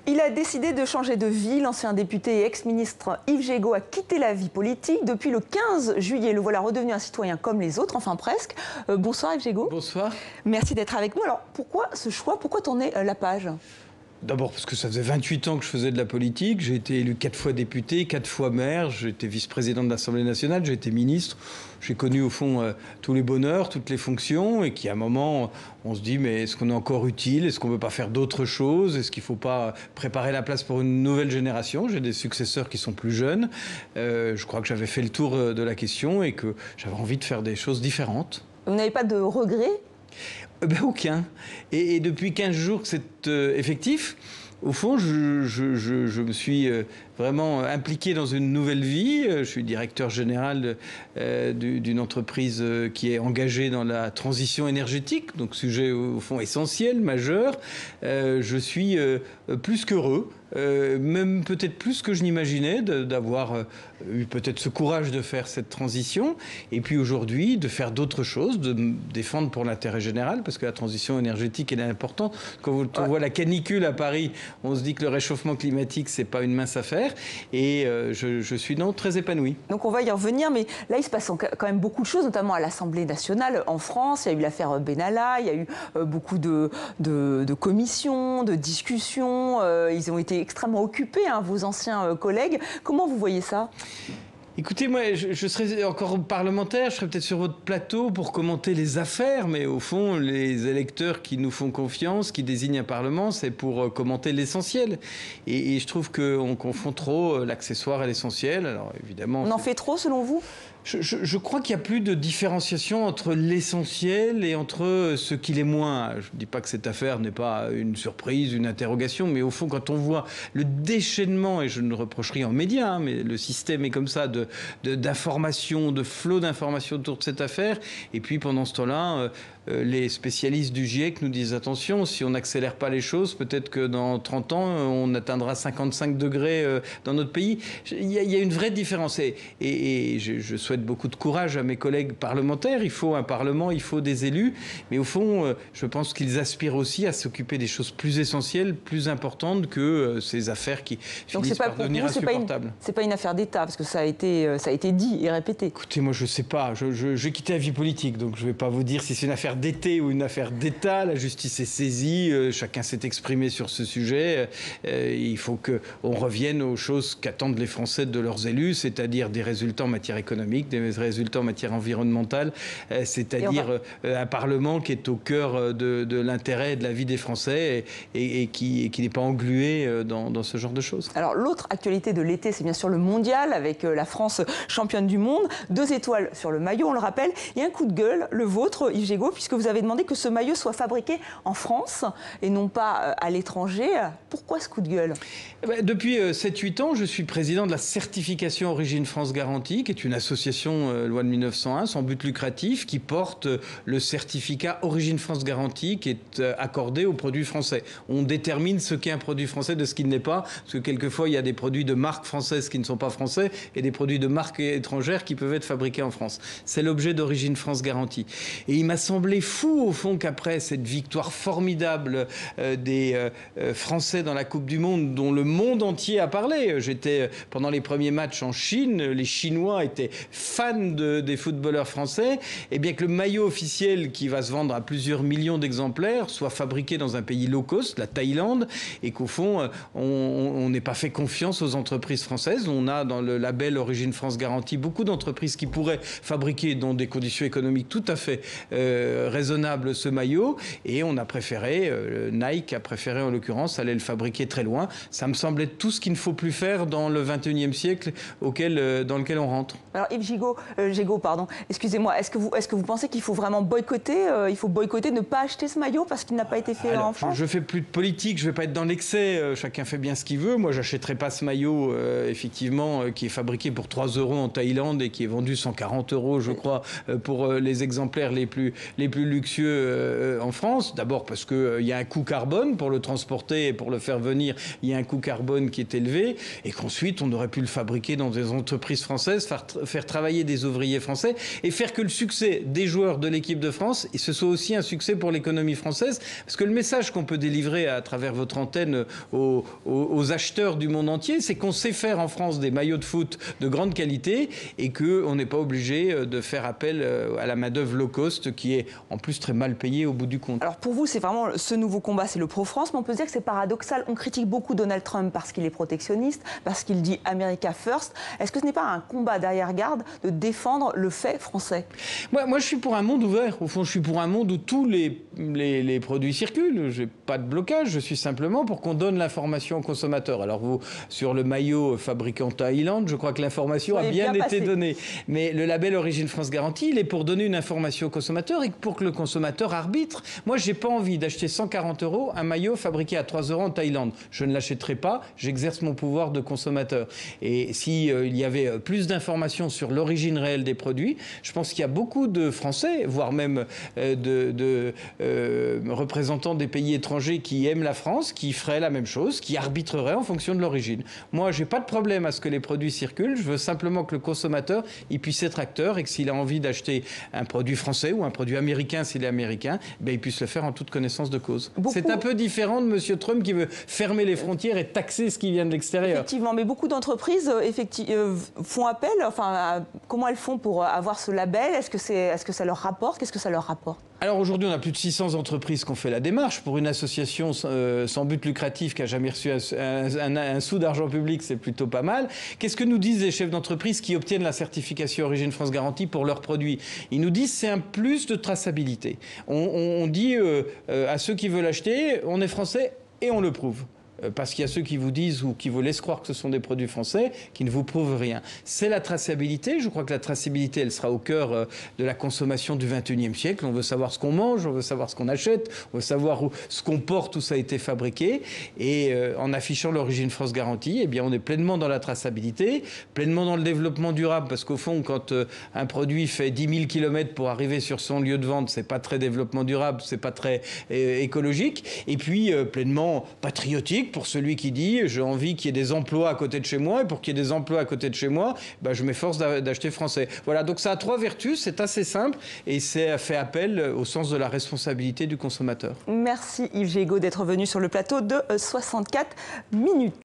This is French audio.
Il a décidé de changer de vie. L'ancien député et ex-ministre Yves Jégo a quitté la vie politique. Depuis le 15 juillet, le voilà redevenu un citoyen comme les autres, enfin presque. Bonsoir Yves Jégo. Bonsoir. Merci d'être avec nous. Alors pourquoi ce choix? Pourquoi tourner la page? D'abord parce que ça faisait 28 ans que je faisais de la politique. J'ai été élu 4 fois député, 4 fois maire. J'ai été vice-président de l'Assemblée nationale, j'ai été ministre. J'ai connu au fond tous les bonheurs, toutes les fonctions. Et qu'à un moment, on se dit, mais est-ce qu'on est encore utile? Est-ce qu'on ne peut pas faire d'autres choses? Est-ce qu'il ne faut pas préparer la place pour une nouvelle génération? J'ai des successeurs qui sont plus jeunes. Je crois que j'avais fait le tour de la question et que j'avais envie de faire des choses différentes. Vous n'avez pas de regrets? Aucun. Et depuis 15 jours que c'est effectif, au fond, je me suis vraiment impliqué dans une nouvelle vie. Je suis directeur général d'une entreprise qui est engagée dans la transition énergétique, donc sujet au fond essentiel, majeur. Je suis plus qu'heureux. Même peut-être plus que je n'imaginais d'avoir eu peut-être ce courage de faire cette transition et puis aujourd'hui de faire d'autres choses, de me défendre pour l'intérêt général parce que la transition énergétique elle est importante. Quand on voit la canicule à Paris, on se dit que le réchauffement climatique c'est pas une mince affaire et je suis donc très épanoui. Donc on va y revenir, mais là il se passe quand même beaucoup de choses, notamment à l'Assemblée nationale en France. Il y a eu l'affaire Benalla, il y a eu beaucoup de commissions, de discussions, ils ont été extrêmement occupés, hein, vos anciens collègues. Comment vous voyez ça? Écoutez, moi, je serais encore parlementaire, je serais peut-être sur votre plateau pour commenter les affaires, mais au fond, les électeurs qui nous font confiance, qui désignent un parlement, c'est pour commenter l'essentiel. Et je trouve qu'on confond trop l'accessoire et l'essentiel. Alors évidemment, on en fait trop, selon vous? Je crois qu'il n'y a plus de différenciation entre l'essentiel et entre ce qui l'est moins. Je ne dis pas que cette affaire n'est pas une surprise, une interrogation, mais au fond, quand on voit le déchaînement, et je ne reproche rien aux médias, hein, mais le système est comme ça, d'informations, de flot d'informations autour de cette affaire, et puis pendant ce temps-là, les spécialistes du GIEC nous disent attention, si on n'accélère pas les choses, peut-être que dans 30 ans, on atteindra 55 degrés dans notre pays. Il y a une vraie différence. Et je souhaite beaucoup de courage à mes collègues parlementaires. Il faut un parlement, il faut des élus. Mais au fond, je pense qu'ils aspirent aussi à s'occuper des choses plus essentielles, plus importantes que ces affaires qui finissent par devenir insupportables. C'est pas une affaire d'État, parce que ça a été dit et répété. Écoutez, moi, je ne sais pas. J'ai quitté la vie politique, donc je ne vais pas vous dire si c'est une affaire d'été ou une affaire d'État. La justice est saisie, chacun s'est exprimé sur ce sujet. Il faut qu'on revienne aux choses qu'attendent les Français de leurs élus, c'est-à-dire des résultats en matière économique, des résultats en matière environnementale, c'est-à-dire un Parlement qui est au cœur de l'intérêt et de la vie des Français et qui n'est pas englué dans ce genre de choses. Alors l'autre actualité de l'été, c'est bien sûr le mondial, avec la France championne du monde. 2 étoiles sur le maillot, on le rappelle. Et un coup de gueule, le vôtre, Yves Jégo, puisque vous avez demandé que ce maillot soit fabriqué en France et non pas à l'étranger. Pourquoi ce coup de gueule? Depuis 7-8 ans, je suis président de la certification Origine France Garantie, qui est une association loi de 1901, sans but lucratif, qui porte le certificat Origine France Garantie, qui est accordé aux produits français. On détermine ce qu'est un produit français de ce qu'il n'est pas, parce que quelquefois, il y a des produits de marque française qui ne sont pas français et des produits de marque étrangère qui peuvent être fabriqués en France. C'est l'objet d'Origine France Garantie. Et il m'a semblé fou, au fond, qu'après cette victoire formidable des Français dans la Coupe du Monde, dont le monde entier a parlé. J'étais pendant les premiers matchs en Chine, les Chinois étaient fans des footballeurs français, et bien que le maillot officiel qui va se vendre à plusieurs millions d'exemplaires soit fabriqué dans un pays low cost, la Thaïlande, et qu'au fond, on n'ait pas fait confiance aux entreprises françaises. On a dans le label Origine France Garantie beaucoup d'entreprises qui pourraient fabriquer dans des conditions économiques tout à fait raisonnable ce maillot, et on a préféré, Nike a préféré en l'occurrence aller le fabriquer très loin. Ça me semblait tout ce qu'il ne faut plus faire dans le 21e siècle dans lequel on rentre. Alors Yves Jégo, pardon, excusez-moi, est-ce que vous pensez qu'il faut vraiment boycotter, ne pas acheter ce maillot parce qu'il n'a pas été fait en France? Je ne fais plus de politique, je ne vais pas être dans l'excès, chacun fait bien ce qu'il veut. Moi, je n'achèterai pas ce maillot, effectivement, qui est fabriqué pour pour 3 € en Thaïlande et qui est vendu 140 €, je crois, pour les exemplaires les plus luxueux en France. D'abord parce qu'il y a un coût carbone pour le transporter et pour le faire venir, il y a un coût carbone qui est élevé, et qu'ensuite on aurait pu le fabriquer dans des entreprises françaises, faire travailler des ouvriers français et faire que le succès des joueurs de l'équipe de France, et ce soit aussi un succès pour l'économie française. Parce que le message qu'on peut délivrer à travers votre antenne aux acheteurs du monde entier, c'est qu'on sait faire en France des maillots de foot de grande qualité et qu'on n'est pas obligé de faire appel à la main-d'œuvre low cost qui est en plus très mal payée au bout du compte. Alors pour vous, c'est vraiment ce nouveau combat, c'est le pro-France, mais on peut se dire que c'est paradoxal. On critique beaucoup Donald Trump parce qu'il est protectionniste, parce qu'il dit America First. Est-ce que ce n'est pas un combat d'arrière-garde de défendre le fait français? Moi, je suis pour un monde ouvert. Au fond, je suis pour un monde où tous les produits circulent. Je n'ai pas de blocage. Je suis simplement pour qu'on donne l'information aux consommateurs. Alors vous, sur le maillot fabriqué en Thaïlande, je crois que l'information a bien été donnée. Mais le label Origine France Garantie, il est pour donner une information au consommateur et pour que le consommateur arbitre. Moi, je n'ai pas envie d'acheter 140 € un maillot fabriqué à 3 € en Thaïlande. Je ne l'achèterai pas. J'exerce mon pouvoir de consommateur. Et si il y avait plus d'informations sur l'origine réelle des produits, je pense qu'il y a beaucoup de Français, voire même de représentants des pays étrangers qui aiment la France, qui feraient la même chose, qui arbitreraient en fonction de l'origine. Moi, je n'ai pas de problème à ce que les produits circulent. Je veux simplement que le consommateur il puisse être acteur et que s'il a envie d'acheter un produit français ou un produit américain s'il est américain, il puisse le faire en toute connaissance de cause. C'est un peu différent de M. Trump qui veut fermer les frontières et taxer ce qui vient de l'extérieur. Effectivement, mais beaucoup d'entreprises font appel. Enfin, comment elles font pour avoir ce label? Est-ce que ça leur rapporte? Qu'est-ce que ça leur rapporte? Alors aujourd'hui, on a plus de 600 entreprises qui ont fait la démarche. Pour une association sans but lucratif qui n'a jamais reçu un sou d'argent public, c'est plutôt pas mal. Qu'est-ce que nous disent les chefs d'entreprise qui obtiennent la certification Origine France Garantie pour leurs produits? Ils nous disent c'est un plus de traçabilité. On dit à ceux qui veulent acheter, on est français et on le prouve. Parce qu'il y a ceux qui vous disent ou qui vous laissent croire que ce sont des produits français qui ne vous prouvent rien. C'est la traçabilité. Je crois que la traçabilité, elle sera au cœur de la consommation du XXIe siècle. On veut savoir ce qu'on mange, on veut savoir ce qu'on achète, on veut savoir ce qu'on porte, où ça a été fabriqué. Et en affichant l'Origine France Garantie, eh bien, on est pleinement dans la traçabilité, pleinement dans le développement durable. Parce qu'au fond, quand un produit fait 10 000 km pour arriver sur son lieu de vente, c'est pas très développement durable, c'est pas très écologique. Et puis, pleinement patriotique. Pour celui qui dit j'ai envie qu'il y ait des emplois à côté de chez moi, et pour qu'il y ait des emplois à côté de chez moi, je m'efforce d'acheter français. Voilà, donc ça a 3 vertus, c'est assez simple et c'est fait appel au sens de la responsabilité du consommateur. Merci Yves Gégaud d'être venu sur le plateau de 64 minutes.